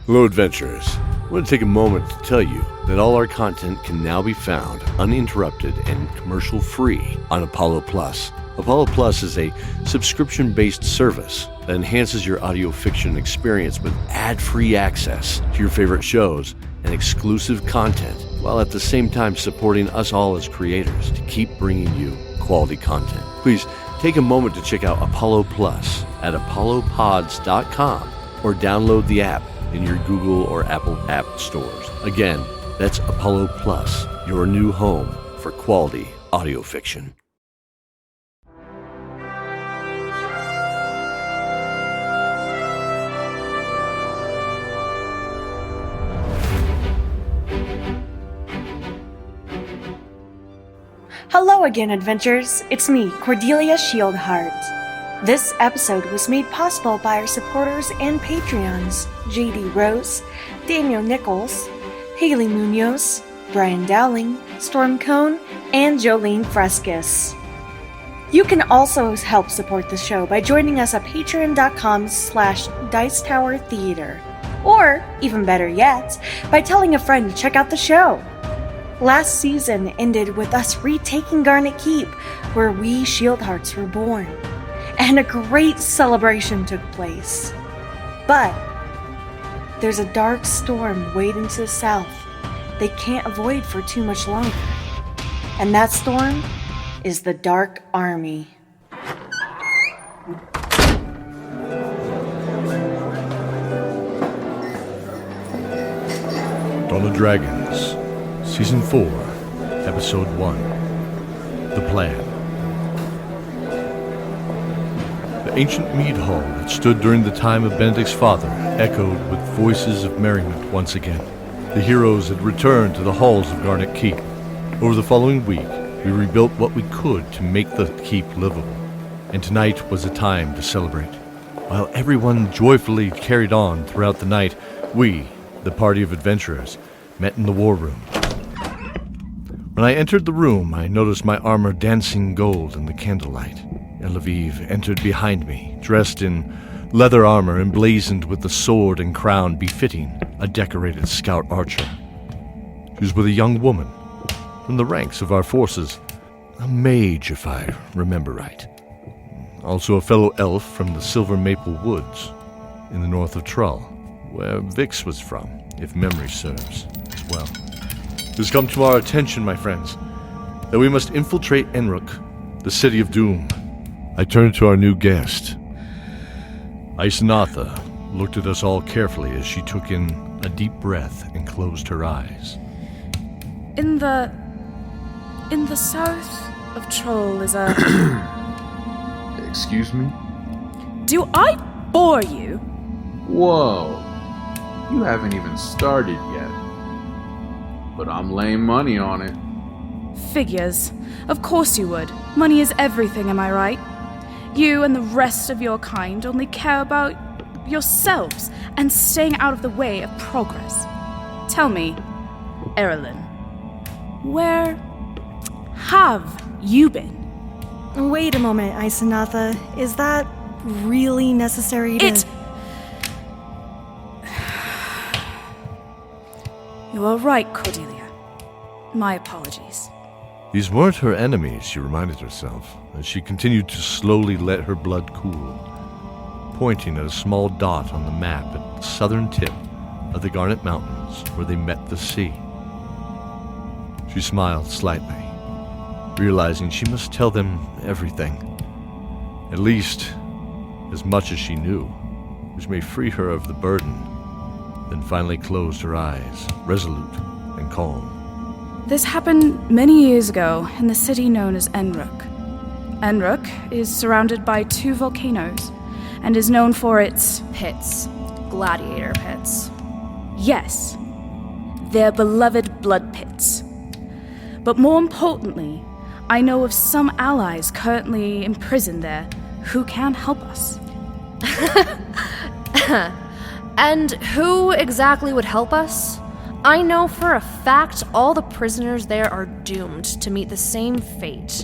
Hello, adventurers. I want to take a moment to tell you that all our content can now be found uninterrupted and commercial-free on Apollo Plus. Apollo Plus is a subscription-based service that enhances your audio fiction experience with ad-free access to your favorite shows and exclusive content, while at the same time supporting us all as creators to keep bringing you quality content. Please take a moment to check out Apollo Plus at apollopods.com or download the app in your Google or Apple app stores. Again, that's Apollo Plus, your new home for quality audio fiction. Hello again, adventurers. It's me, Cordelia Shieldheart. This episode was made possible by our supporters and Patreons, JD Rose, Daniel Nichols, Hayley Muñoz, Brian Dowling, Stormy Cone, and Joleen Fresquez. You can also help support the show by joining us at patreon.com/Dicetowertheater. Or, even better yet, by telling a friend to check out the show. Last season ended with us retaking Garnet Keep, where we Shieldhearts were born, and a great celebration took place. But there's a dark storm waiting to the south they can't avoid for too much longer. And that storm is the Dark Army. Dawn of Dragons, Season 4, Episode 1, The Plan. The ancient mead hall that stood during the time of Benedict's father echoed with voices of merriment once again. The heroes had returned to the halls of Garnet Keep. Over the following week, we rebuilt what we could to make the keep livable, and tonight was a time to celebrate. While everyone joyfully carried on throughout the night, we, the party of adventurers, met in the war room. When I entered the room, I noticed my armor dancing gold in the candlelight. Elloveve entered behind me, dressed in leather armor emblazoned with the sword and crown befitting a decorated scout archer. She was with a young woman from the ranks of our forces, a mage if I remember right. Also a fellow elf from the Silver Maple Woods in the north of Trull, where Vix was from, if memory serves as well. It has come to our attention, my friends, that we must infiltrate Enrook, the city of doom. I turned to our new guest. Isenatha looked at us all carefully as she took in a deep breath and closed her eyes. In the south of Troll is a... Excuse me? Do I bore you? Whoa. You haven't even started yet. But I'm laying money on it. Figures. Of course you would. Money is everything, am I right? You and the rest of your kind only care about yourselves and staying out of the way of progress. Tell me, Eralin, where have you been? Wait a moment, Isenatha. Is that really necessary to... You are right, Cordelia. My apologies. These weren't her enemies, she reminded herself, as she continued to slowly let her blood cool, pointing at a small dot on the map at the southern tip of the Garnet Mountains where they met the sea. She smiled slightly, realizing she must tell them everything, at least as much as she knew, which may free her of the burden, then finally closed her eyes, resolute and calm. This happened many years ago in the city known as Enrook. Enrook is surrounded by 2 volcanoes and is known for its pits. Gladiator pits. Yes, their beloved blood pits. But more importantly, I know of some allies currently imprisoned there who can help us. And who exactly would help us? I know for a fact all the prisoners there are doomed to meet the same fate.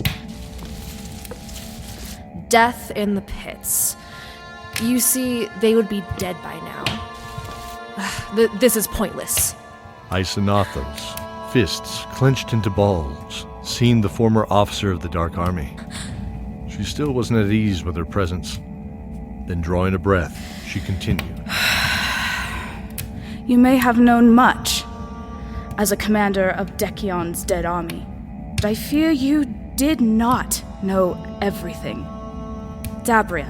Death in the pits. You see, they would be dead by now. This is pointless. Isenatha's fists clenched into balls, seemed the former officer of the Dark Army. She still wasn't at ease with her presence. Then, drawing a breath, she continued. You may have known much as a commander of Dekion's dead army, but I fear you did not know everything. Dabria,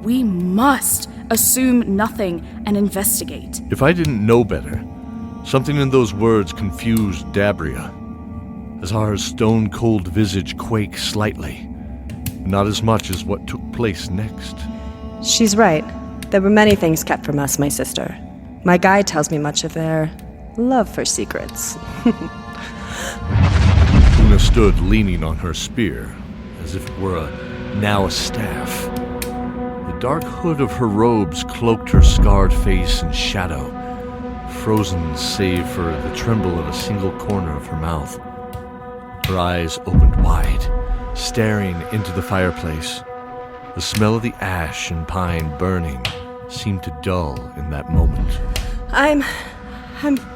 we must assume nothing and investigate. If I didn't know better, something in those words confused Dabria. Azar's stone-cold visage quake slightly, but not as much as what took place next. She's right. There were many things kept from us, my sister. My guide tells me much of their love for secrets. Una stood leaning on her spear, as if it were now a staff. The dark hood of her robes cloaked her scarred face in shadow, frozen save for the tremble of a single corner of her mouth. Her eyes opened wide, staring into the fireplace. The smell of the ash and pine burning seemed to dull in that moment. I'm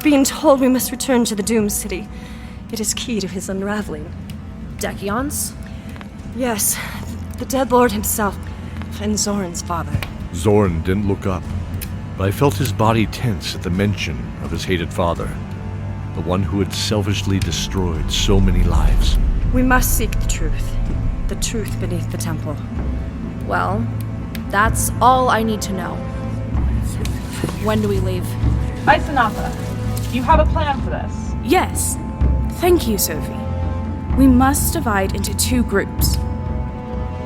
being told we must return to the Doom City. It is key to his unraveling. Dekion's? Yes, the dead lord himself, and Zoran's father. Zoran didn't look up, but I felt his body tense at the mention of his hated father, the one who had selfishly destroyed so many lives. We must seek the truth beneath the temple. Well, that's all I need to know. When do we leave? Isenatha, you have a plan for this? Yes. Thank you, Sophie. We must divide into 2 groups.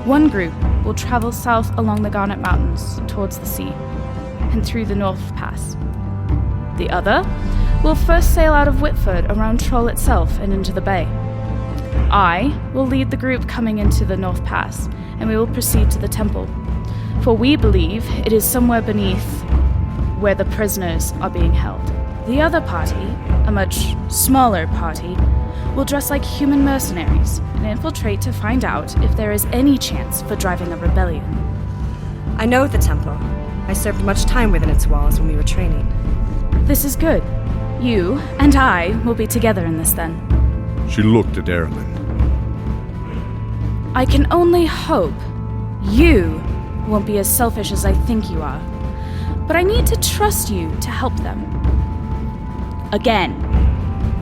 One group will travel south along the Garnet Mountains towards the sea and through the North Pass. The other will first sail out of Whitford around Troll itself and into the bay. I will lead the group coming into the North Pass, and we will proceed to the temple, for we believe it is somewhere beneath where the prisoners are being held. The other party, a much smaller party, will dress like human mercenaries and infiltrate to find out if there is any chance for driving a rebellion. I know the temple. I served much time within its walls when we were training. This is good. You and I will be together in this then. She looked at Eralin. I can only hope you won't be as selfish as I think you are, but I need to trust you to help them. Again,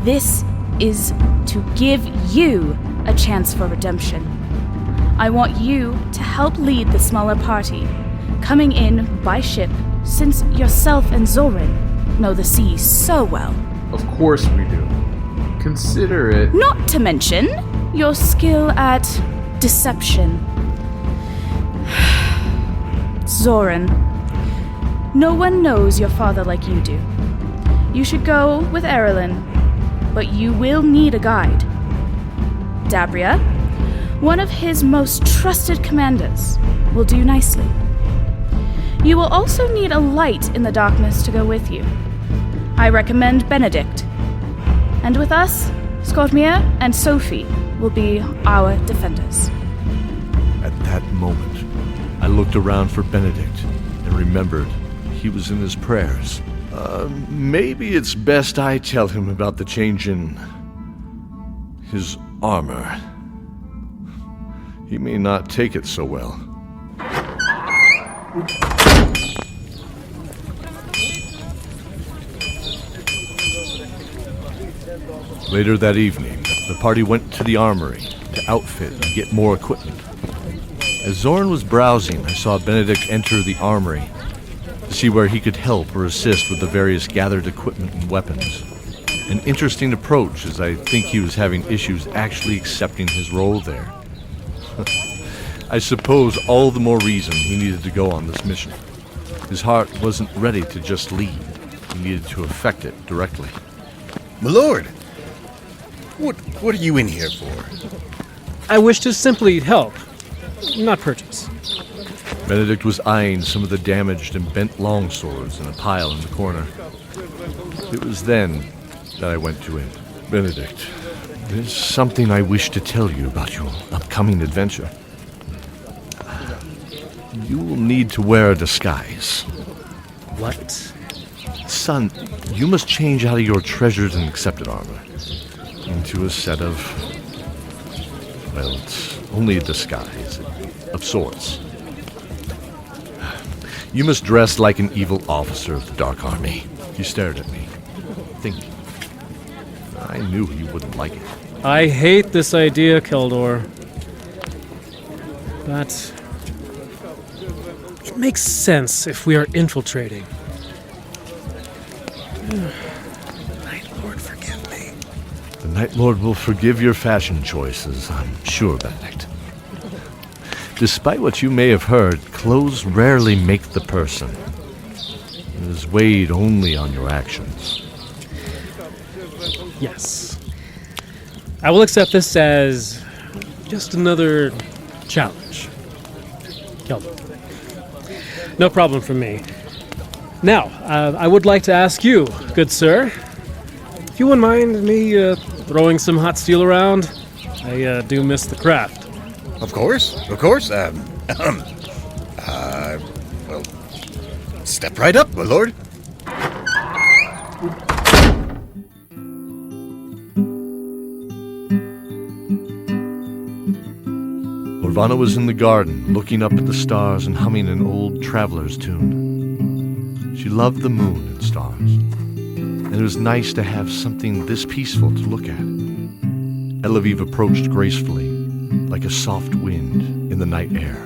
this is to give you a chance for redemption. I want you to help lead the smaller party, coming in by ship, since yourself and Zoran know the sea so well. Of course we do. Consider it. Not to mention your skill at deception. Zoran, no one knows your father like you do. You should go with Eralin, but you will need a guide. Dabria, one of his most trusted commanders, will do nicely. You will also need a light in the darkness to go with you. I recommend Benedict. And with us, Skortmir and Sophie will be our defenders. At that moment, I looked around for Benedict and remembered he was in his prayers. Maybe it's best I tell him about the change in his armor. He may not take it so well. Later that evening, the party went to the armory to outfit and get more equipment. As Zoran was browsing, I saw Benedict enter the armory to see where he could help or assist with the various gathered equipment and weapons. An interesting approach, as I think he was having issues actually accepting his role there. I suppose all the more reason he needed to go on this mission. His heart wasn't ready to just lead. He needed to effect it directly. My lord, what are you in here for? I wish to simply help, not purchase. Benedict was eyeing some of the damaged and bent longswords in a pile in the corner. It was then that I went to him. Benedict, there's something I wish to tell you about your upcoming adventure. You will need to wear a disguise. What? Son, you must change out of your treasured and accepted armor into a set of... well, it's only a disguise, of sorts. You must dress like an evil officer of the Dark Army. He stared at me, thinking. I knew he wouldn't like it. I hate this idea, Keldor. But it makes sense if we are infiltrating. Night Lord, forgive me. The Night Lord will forgive your fashion choices, I'm sure, Benedict. Despite what you may have heard, clothes rarely make the person. It is weighed only on your actions. Yes. I will accept this as just another challenge. Keldor. No problem for me. Now, I would like to ask you, good sir, if you wouldn't mind me throwing some hot steel around? I do miss the craft. Of course. Well, step right up, my lord. Lorvana was in the garden, looking up at the stars and humming an old traveler's tune. She loved the moon and stars, and it was nice to have something this peaceful to look at. Elloveve approached gracefully, like a soft wind in the night air.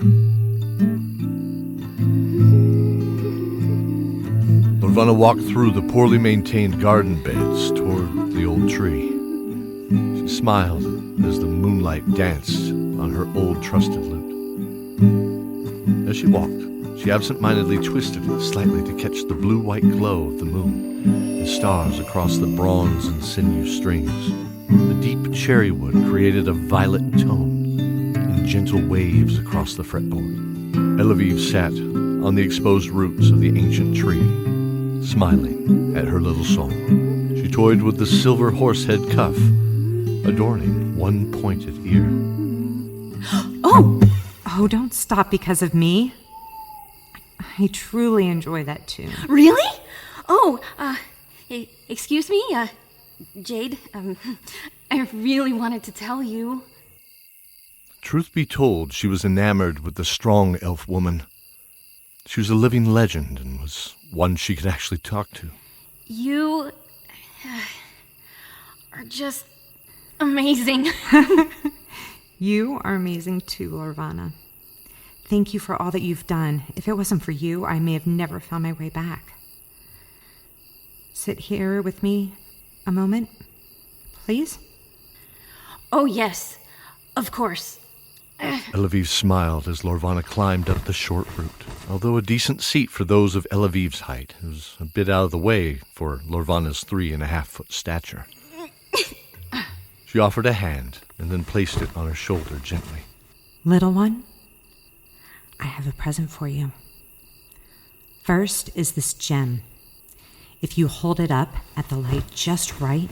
Lorvana walked through the poorly maintained garden beds toward the old tree. She smiled as the moonlight danced on her old trusted lute. As she walked, she absent-mindedly twisted it slightly to catch the blue-white glow of the moon and stars across the bronze and sinew strings. The deep cherry wood created a violet tone in gentle waves across the fretboard. Elloveve sat on the exposed roots of the ancient tree, smiling at her little song. She toyed with the silver horsehead cuff, adorning one pointed ear. Oh, don't stop because of me. I truly enjoy that tune. Really? Excuse me, Jade, I really wanted to tell you. Truth be told, she was enamored with the strong elf woman. She was a living legend and was one she could actually talk to. You are just amazing. You are amazing too, Lorvana. Thank you for all that you've done. If it wasn't for you, I may have never found my way back. Sit here with me a moment, please? Oh, yes. Of course. Elloveve smiled as Lorvana climbed up the short route. Although a decent seat for those of Elloveve's height, it was a bit out of the way for Lorvana's 3.5-foot stature. She offered a hand and then placed it on her shoulder gently. Little one, I have a present for you. First is this gem. If you hold it up at the light just right,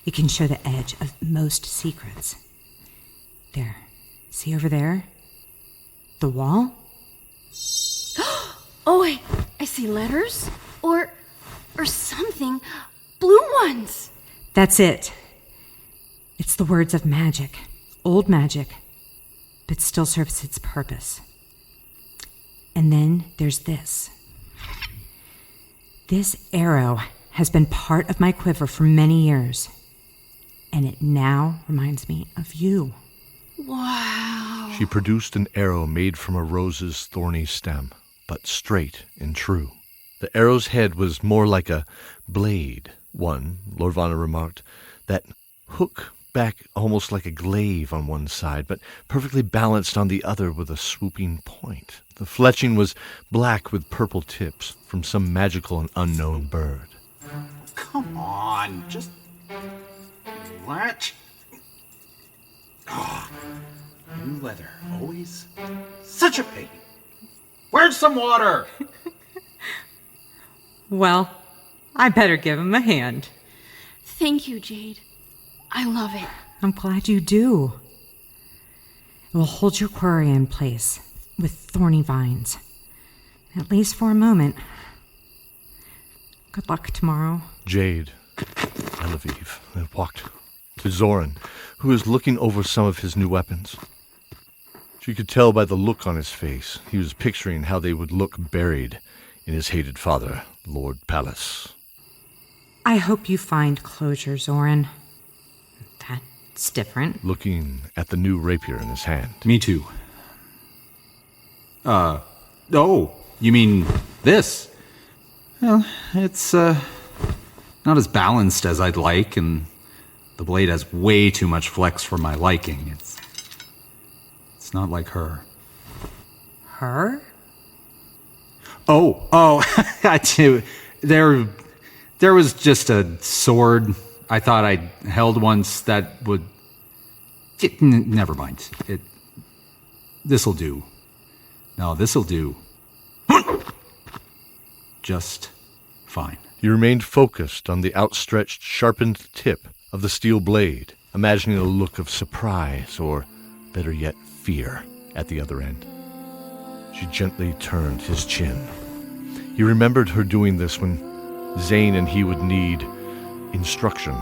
it can show the edge of most secrets. There. See over there? The wall? Oh, I see letters. Or something. Blue ones. That's it. It's the words of magic. Old magic. But still serves its purpose. And then there's this. This arrow has been part of my quiver for many years. And it now reminds me of you. Wow. She produced an arrow made from a rose's thorny stem, but straight and true. The arrow's head was more like a blade, Lorvana remarked, that hook back almost like a glaive on one side, but perfectly balanced on the other with a swooping point. The fletching was black with purple tips from some magical and unknown bird. Come on, just... What? Oh, new leather, always such a pain. Where's some water? Well, I better give him a hand. Thank you, Jade. I love it. I'm glad you do. It will hold your quarry in place with thorny vines. At least for a moment. Good luck tomorrow. Jade, Elloveve, walked to Zoran, who was looking over some of his new weapons. She could tell by the look on his face he was picturing how they would look buried in his hated father, Lord Pallus. I hope you find closure, Zoran. That's different. Looking at the new rapier in his hand. Me too. Oh, you mean this? Well, it's, not as balanced as I'd like, and the blade has way too much flex for my liking. It's not like her. Her? Oh, there was just a sword I thought I held once that would... Never mind. This'll do. No, this'll do. Just fine. He remained focused on the outstretched, sharpened tip of the steel blade, imagining a look of surprise, or, better yet, fear, at the other end. She gently turned his chin. He remembered her doing this when Zane and he would need instruction.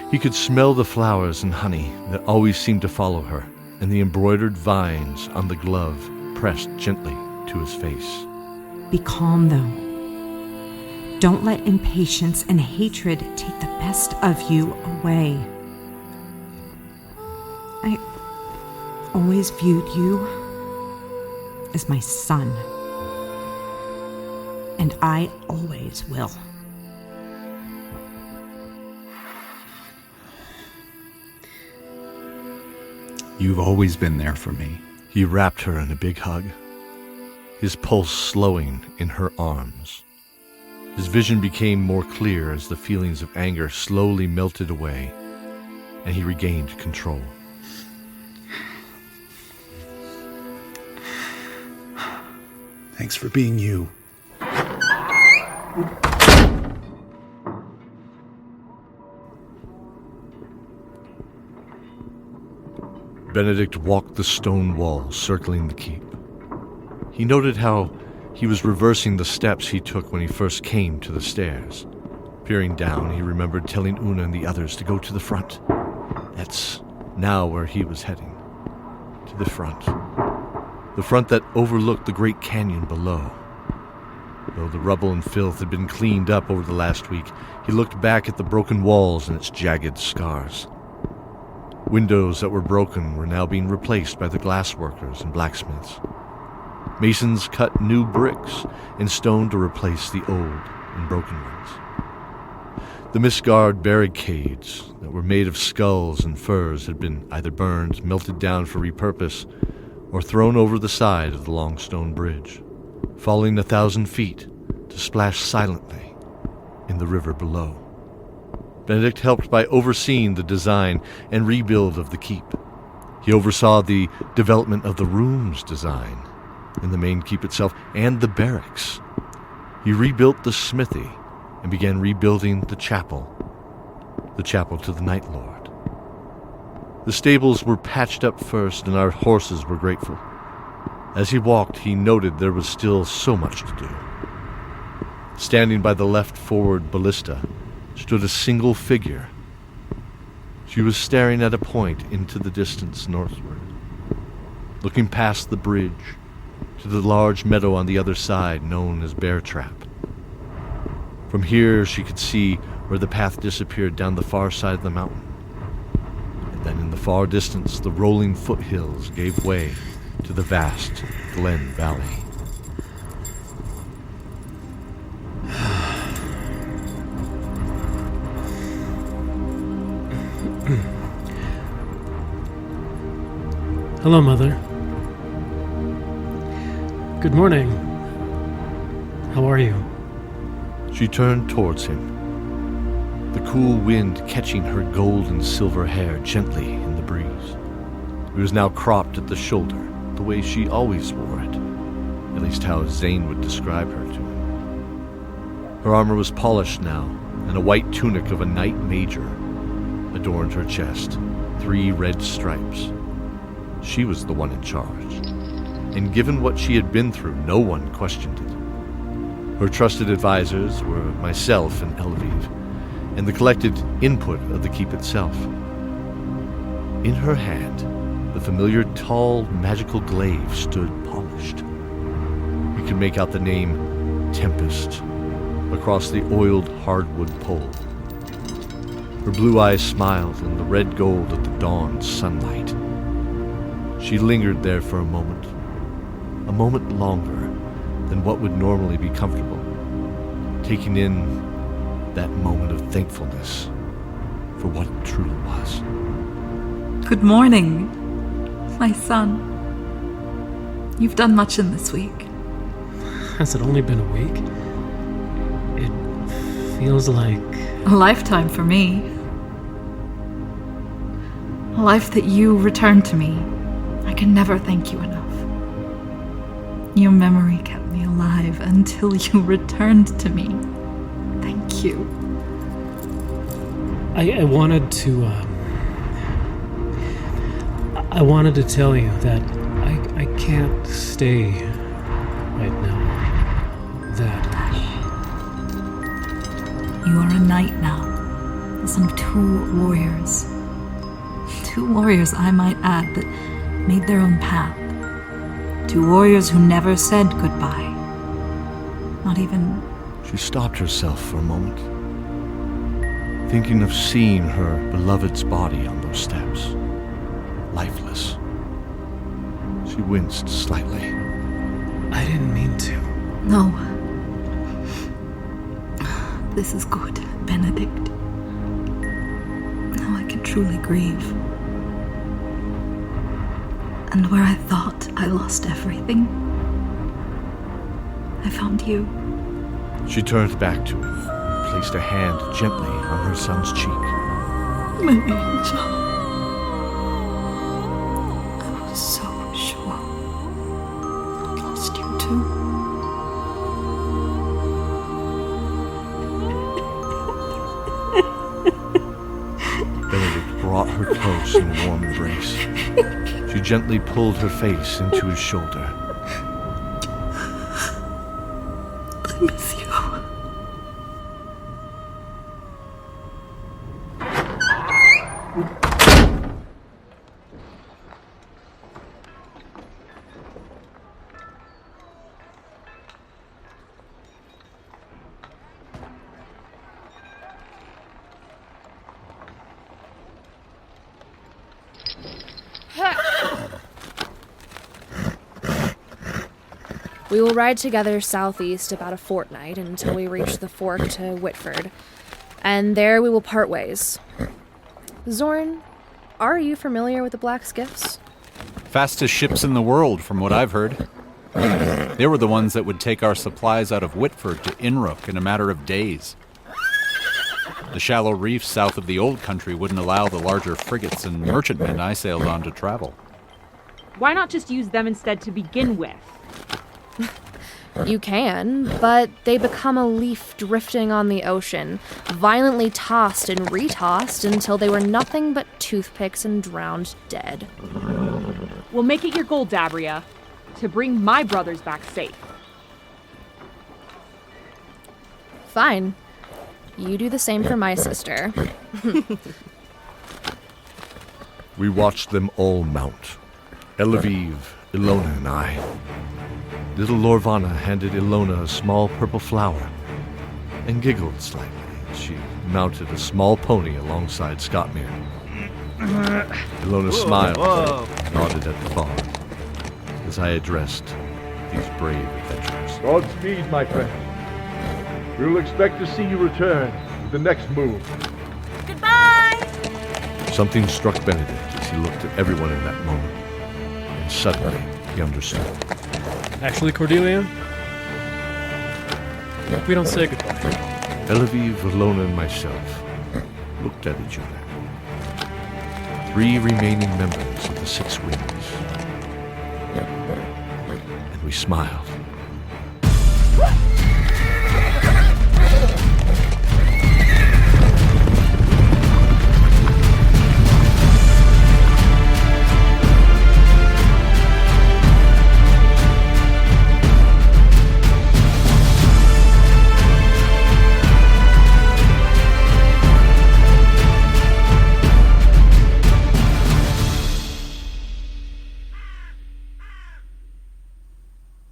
He could smell the flowers and honey that always seemed to follow her, and the embroidered vines on the glove pressed gently to his face. Be calm, though. Don't let impatience and hatred take the best of you away. I always viewed you as my son. And I always will. You've always been there for me. He wrapped her in a big hug, his pulse slowing in her arms. His vision became more clear as the feelings of anger slowly melted away, and he regained control. Thanks for being you. Benedict walked the stone wall circling the keep. He noted how he was reversing the steps he took when he first came to the stairs. Peering down, he remembered telling Una and the others to go to the front. That's now where he was heading. To the front. The front that overlooked the great canyon below. Though the rubble and filth had been cleaned up over the last week, he looked back at the broken walls and its jagged scars. Windows that were broken were now being replaced by the glassworkers and blacksmiths. Masons cut new bricks and stone to replace the old and broken ones. The misguarded barricades that were made of skulls and furs had been either burned, melted down for repurpose, or thrown over the side of the long stone bridge, falling 1,000 feet to splash silently in the river below. Benedict helped by overseeing the design and rebuild of the keep. He oversaw the development of the room's design in the main keep itself and the barracks. He rebuilt the smithy and began rebuilding the chapel to the Night Lord. The stables were patched up first, and our horses were grateful. As he walked, he noted there was still so much to do. Standing by the left forward ballista stood a single figure. She was staring at a point into the distance northward, looking past the bridge to the large meadow on the other side known as Bear Trap. From here she could see where the path disappeared down the far side of the mountain. And then in the far distance the rolling foothills gave way to the vast Glen Valley. Hello, Mother. Good morning. How are you? She turned towards him, the cool wind catching her gold and silver hair gently in the breeze. It was now cropped at the shoulder, the way she always wore it, at least how Zane would describe her to him. Her armor was polished now, and a white tunic of a knight major adorned her chest, 3 red stripes. She was the one in charge, and given what she had been through, no one questioned it. Her trusted advisors were myself and Elloveve, and the collected input of the keep itself. In her hand, the familiar tall magical glaive stood polished. We could make out the name Tempest across the oiled hardwood pole. Her blue eyes smiled in the red gold of the dawn's sunlight. She lingered there for a moment longer than what would normally be comfortable, taking in that moment of thankfulness for what it truly was. Good morning, my son. You've done much in this week. Has it only been a week? It feels like a lifetime for me. A life that you returned to me. I can never thank you enough. Your memory kept me alive until you returned to me. Thank you. I wanted to tell you that I can't stay right now. That you are a knight now. Some two warriors. Two warriors, I might add, that made their own path. Two warriors who never said goodbye. Not even... She stopped herself for a moment, thinking of seeing her beloved's body on those steps, lifeless. She winced slightly. I didn't mean to. No. This is good, Benedict. Now I can truly grieve. And where I thought I lost everything, I found you. She turned back to him, placed a hand gently on her son's cheek. My angel. I was so sure I'd lost you too. Benedict brought her close in a warm embrace. She gently pulled her face into his shoulder. I miss you. We will ride together southeast about a fortnight until we reach the fork to Whitford, and there we will part ways. Zorn, are you familiar with the Black Skiffs? Fastest ships in the world, from what I've heard. They were the ones that would take our supplies out of Whitford to Inrook in a matter of days. The shallow reefs south of the old country wouldn't allow the larger frigates and merchantmen I sailed on to travel. Why not just use them instead to begin with? You can, but they become a leaf drifting on the ocean, violently tossed and retossed until they were nothing but toothpicks and drowned dead. Well, make it your goal, Dabria, to bring my brothers back safe. Fine. You do the same for my sister. We watched them all mount. Elloveve, Elona, and I. Little Lorvana handed Elona a small purple flower and giggled slightly as she mounted a small pony alongside Scottmere. Elona smiled and nodded at the thought as I addressed these brave adventurers. Godspeed, my friend. We'll expect to see you return with the next move. Goodbye! Something struck Benedict as he looked at everyone in that moment, and suddenly he understood. Actually, Cordelia, we don't say goodbye. Elloveve, Elona, and myself looked at each other. 3 remaining members of the 6 Winds. And we smiled.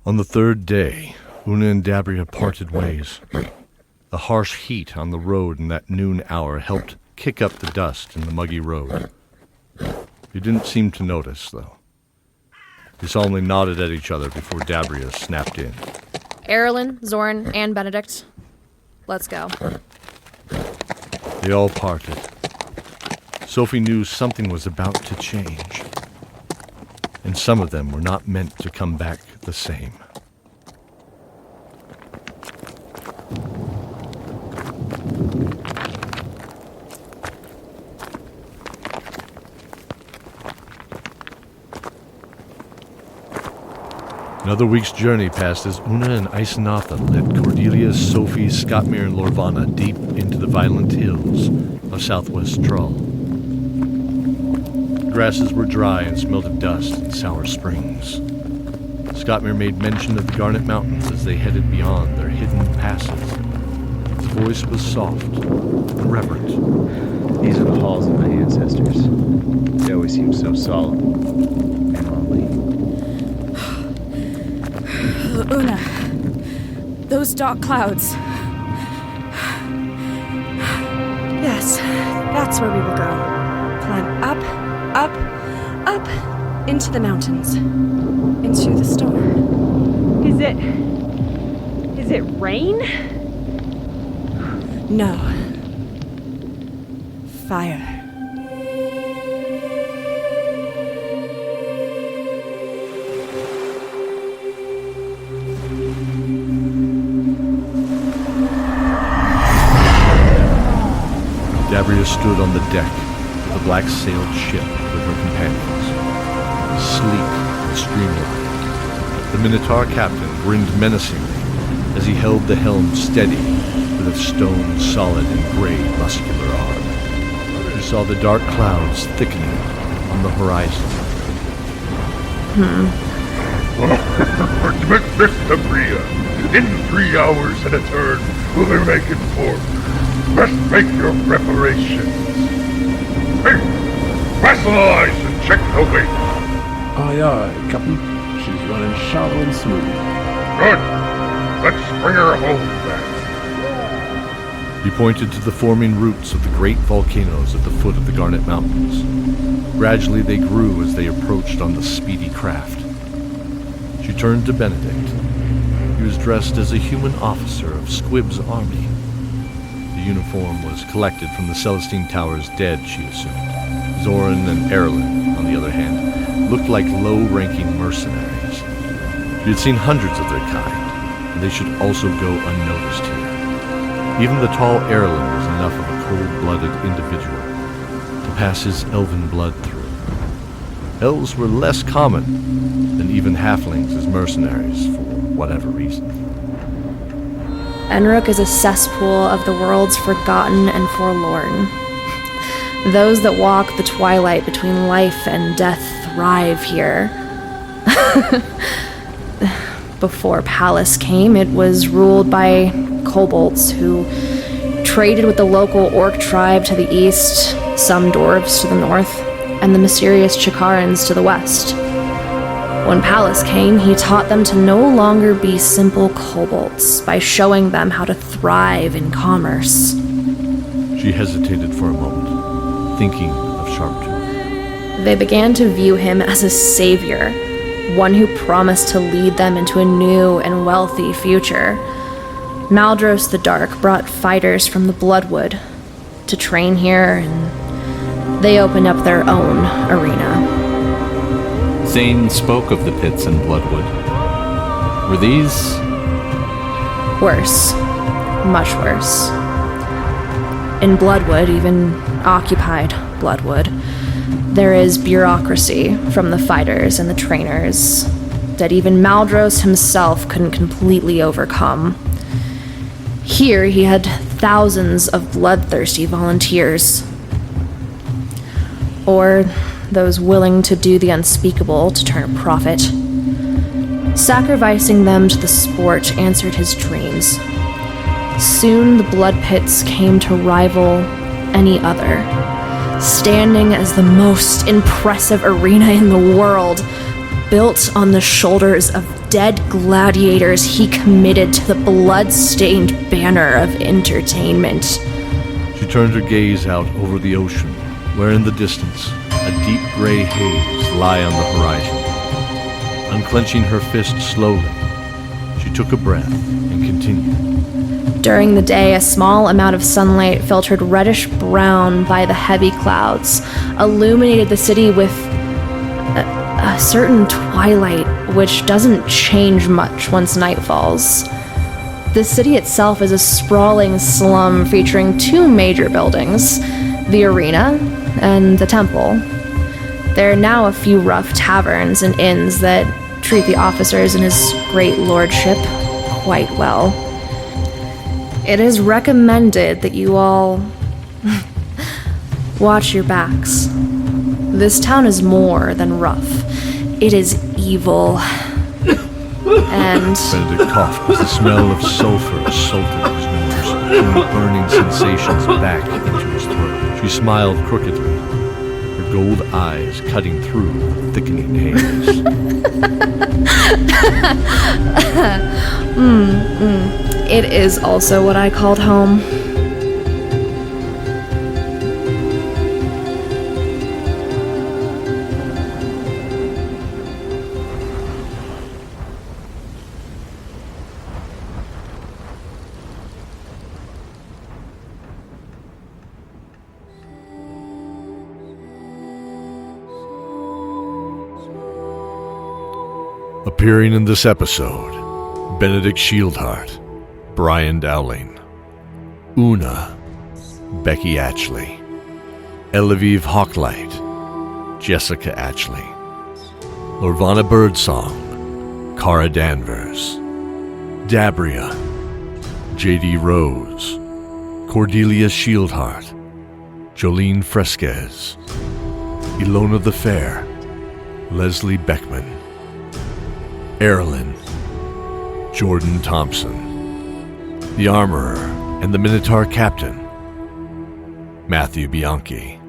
On the third day, Una and Dabria parted ways. The harsh heat on the road in that noon hour helped kick up the dust in the muggy road. They didn't seem to notice, though. They solemnly nodded at each other before Dabria snapped in. Eralin, Zorn, and Benedict, let's go. They all parted. Sophie knew something was about to change. And some of them were not meant to come back the same. Another week's journey passed as Una and Isenatha led Cordelia, Sophie, Scottmere, and Lorvana deep into the violent hills of southwest Trull. The grasses were dry and smelled of dust and sour springs. Scottmere made mention of the Garnet Mountains as they headed beyond their hidden passes. His voice was soft and reverent. These are the halls of my ancestors. They always seem so solemn and lonely. Una, those dark clouds. Yes, that's where we will go. Climb up, up, up, into the mountains. Into the storm. Is it rain? No. Fire. Dabria stood on the deck of the black-sailed ship with her companions, sleek and streamlined. The Minotaur captain grinned menacingly as he held the helm steady with a stone solid and gray muscular arm. He saw the dark clouds thickening on the horizon. Miss Dabria, in 3 hours and a turn, we'll be making port. Best make your preparations. Hey, fasten the eyes and check the weight. Aye, aye, Captain. She's running shallow and smooth. Good. Let's bring her home then. He pointed to the forming roots of the great volcanoes at the foot of the Garnet Mountains. Gradually they grew as they approached on the speedy craft. She turned to Benedict. He was dressed as a human officer of Squib's army. The uniform was collected from the Celestine Tower's dead, she assumed. Zoran and Eralin, on the other hand, looked like low-ranking mercenaries. She had seen hundreds of their kind, and they should also go unnoticed here. Even the tall Eralin was enough of a cold-blooded individual to pass his elven blood through. Elves were less common than even halflings as mercenaries, for whatever reason. Enrook is a cesspool of the world's forgotten and forlorn. Those that walk the twilight between life and death thrive here. Before Pallus came, it was ruled by kobolds who traded with the local orc tribe to the east, some dwarves to the north, and the mysterious Chikarans to the west. When Pallus came, he taught them to no longer be simple kobolds by showing them how to thrive in commerce. She hesitated for a moment, thinking of Sharptooth. They began to view him as a savior, one who promised to lead them into a new and wealthy future. Maldros the Dark brought fighters from the Bloodwood to train here, and they opened up their own arena. Zane spoke of the pits in Bloodwood. Were these... Worse. Much worse. In Bloodwood, even occupied Bloodwood, there is bureaucracy from the fighters and the trainers that even Maldros himself couldn't completely overcome. Here, he had thousands of bloodthirsty volunteers. Or those willing to do the unspeakable to turn a profit. Sacrificing them to the sport answered his dreams. Soon the blood pits came to rival any other, standing as the most impressive arena in the world, built on the shoulders of dead gladiators he committed to the blood-stained banner of entertainment. She turned her gaze out over the ocean, where in the distance, a deep gray haze lay on the horizon. Unclenching her fist slowly, she took a breath and continued. During the day, a small amount of sunlight filtered reddish-brown by the heavy clouds, illuminated the city with a certain twilight, which doesn't change much once night falls. The city itself is a sprawling slum featuring two major buildings, the arena and the temple. There are now a few rough taverns and inns that treat the officers in his great lordship quite well. It is recommended that you all watch your backs. This town is more than rough. It is evil. And Benedict coughed as the smell of sulfur assaulted his nose, bringing burning sensations back into his throat. She smiled crookedly, her gold eyes cutting through the thickening haze. It is also what I called home. Appearing in this episode, Benedict Shieldheart, Brian Dowling, Una, Becky Atchley, Elloveve Hawklight, Jessica Atchley, Lorvana Birdsong, Cara Danvers, Dabria, J.D. Rose, Cordelia Shieldheart, Joleen Fresquez, Elona the Fair, Lesley Beckmann, Eralin, Jordan Thompson, the Armorer and the Minotaur Captain, Matthew Bianchi.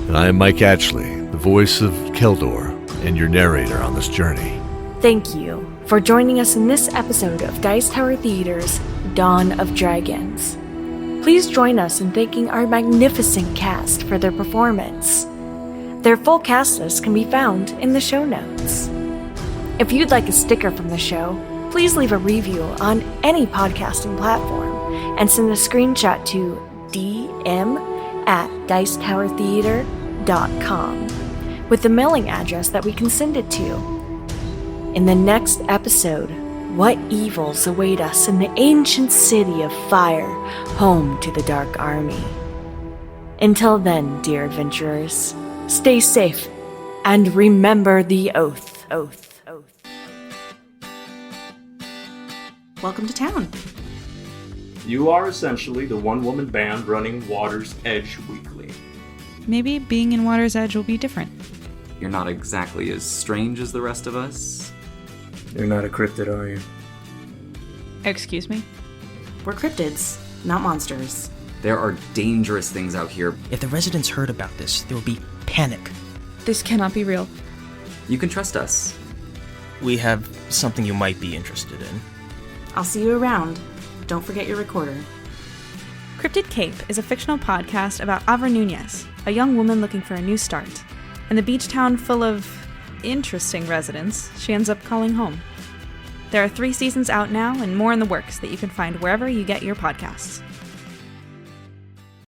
And I am Mike Atchley, the voice of Keldor and your narrator on this journey. Thank you for joining us in this episode of Dice Tower Theater's Dawn of Dragons. Please join us in thanking our magnificent cast for their performance. Their full cast list can be found in the show notes. If you'd like a sticker from the show, please leave a review on any podcasting platform and send a screenshot to dm@dicetowertheater.com with the mailing address that we can send it to. In the next episode, what evils await us in the ancient city of fire, home to the Dark Army. Until then, dear adventurers, stay safe and remember the oath. Welcome to town. You are essentially the one-woman band running Water's Edge weekly. Maybe being in Water's Edge will be different. You're not exactly as strange as the rest of us. You're not a cryptid, are you? Excuse me? We're cryptids, not monsters. There are dangerous things out here. If the residents heard about this, there will be panic. This cannot be real. You can trust us. We have something you might be interested in. I'll see you around. Don't forget your recorder. Cryptid Cape is a fictional podcast about Ava Muñoz, a young woman looking for a new start. In the beach town full of interesting residents, she ends up calling home. There are 3 seasons out now and more in the works that you can find wherever you get your podcasts.